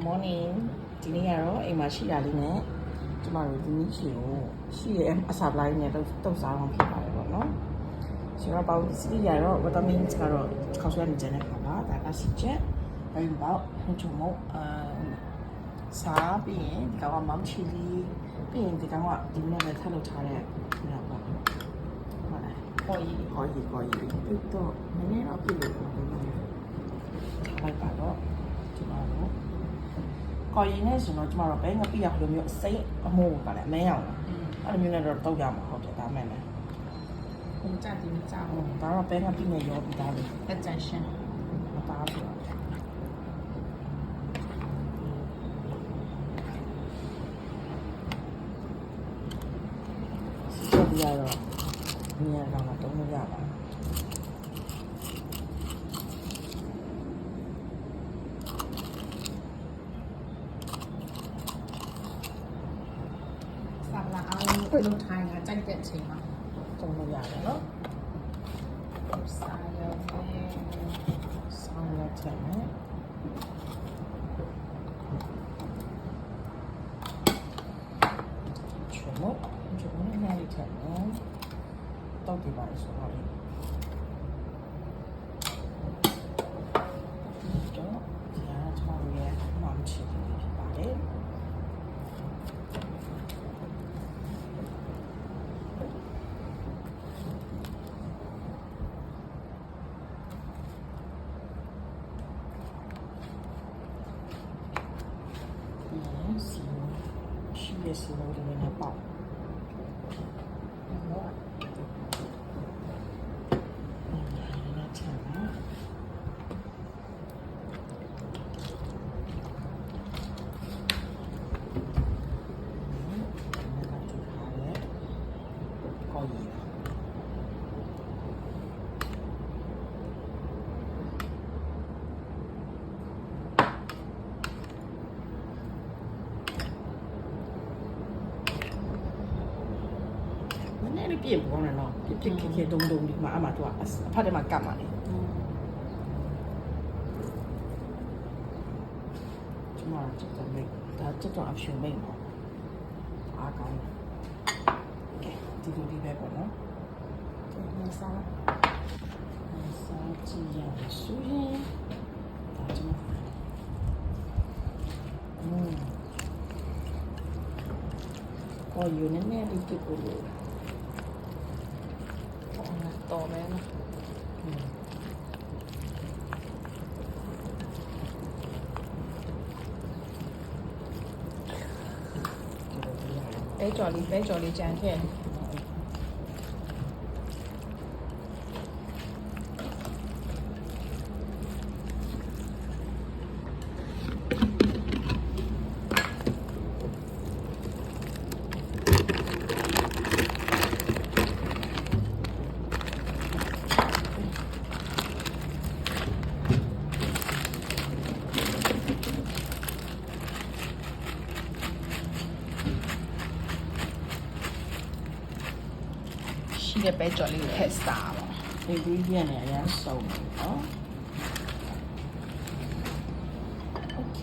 morning ဒီနေ့ကတော့အိမ်မှာရှိတာလေးနဲ့ကျမတို့ဒီနေ့ရှိရဲ့အစာလိုက်နဲ့တုတ်စားအောင်ဖြစ်ပါတယ်ပေါ့နော်ဆိုတော့ပေါ့စီရတော့ vitamins ကတော့ခေါက်ဆွဲနေကြတဲ့ခါပါဒါကစီချက်ဘယ်ပေါ့ဟိုချုံမစားပြီးရင်ဒီကောင်ကမောင်ချီလီပြီးရင်ဒီကောင်ကဒီနေ့လည်းထပ်လုပ်ထားတဲ့ဒါပေါ့ဟုတ်လားခေါ်ရီပြီးတော့နည်းနည်းတော့ပြည့်လို့လိုက်ပါတော့ကျမတို့ခေါ်ရီနဲ့ဆိုတော့ကျမတို့ဘဲငပိရလိုမျိုးအစိမ့်အမိုးပါလေအမဲအောင်လားအဲ့လိုမျိုးနဲ့တော့တောက်ရမှာဟုတ်တယ်ဒါမဲ့လေ我们家庭家务，ဒါတော့ဘဲငပိနဲ့ရောပြီးသားလေ要展示。မသားဘူးဆက်ပြီးတော့ဒီနေ့ကတော့တုံးလို့ရပါสับละเอาลูกไทยนะจังเจ็ดชิมอ่ะ တုံးလို့ရတယ်နော် สายเยอะแม่ ဆောင်းလက်ချက်နဲ့ချုံနဲ့ညလေးချက်နဲ့တောက်ပြပါလေဆိုတော့လေဒီတော့ဒီအားချောင်းရဲ့မောင်ချီဖြစ်ပါတယ်ရှိရစီလို့လည်းမပေါ့နည်းနည်းပြည့်ပေါ်နေတော့ပြည့်ခေတုံဒီမှာအမှတော့အဖတ်တယ်မှာကတ်မှာလေကျမတို့ချက်တော့မိတ်ဒါချက်တော့အဖြူမိတ်ပေါ့အားကောင်းကဲဒီလိုဒီပဲပေါ့နော်ဒီစားကြည့်ရအောင်ဆိုရင်ဒါကျမယူနေနေဒီကိကိုလို့ต่อแม่นะไปจ่อลีจานแค่ရှိတဲ့ပဲကြော်လေးကိုထည့်စားပါ ဒီဒီပြန်နေအရင်စုံနော်โอเค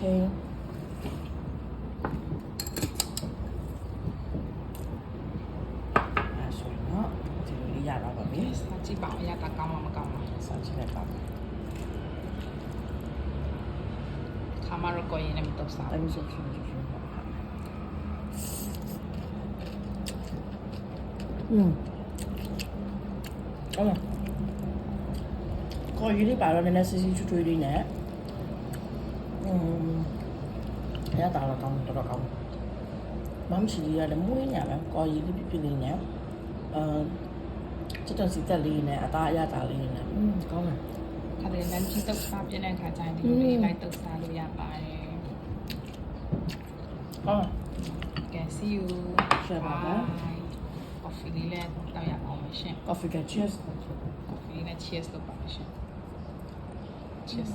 အဲ့ဆိုတော့ဒီလိုလေးရတော့ပါပြီ စားကြည့်ပါအရတာကောင်းမကောင်းလား စားကြည့်လိုက်ပါ ခါမရကိုရင်လည်းမတော့စား တိုင်းစုပ်ဖြူပါဟုတ်လားကိုရီလေးပါတော့နည်းနည်းစစ်စစ်ချွတ်ချွေးလေးနဲ့ရတာတော့ကောင်းတော့ကောင်းမမ်ရှိရလည်းမွေးညာပဲကိုရီလေးပြပြလေးနဲ့ချက်တော့စီတက်လေးနဲ့အသားအရတာလေးနဲ့ကောင်းတယ် ခါလေးလမ်းကြီးတော့စားပြတဲ့ခါကျရင်ဒီလိုလေးလိုက်တော့စားလို့ရပါတယ် ကောင်း ကဲ see you ရှယ်ပါမယ် coffee လေးလည်းတောက်ရအောင်ရှင် coffee က cheers coffee နဲ့ cheers လုပ်ပါရှင် cheers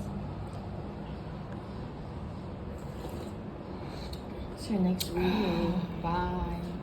see you next video bye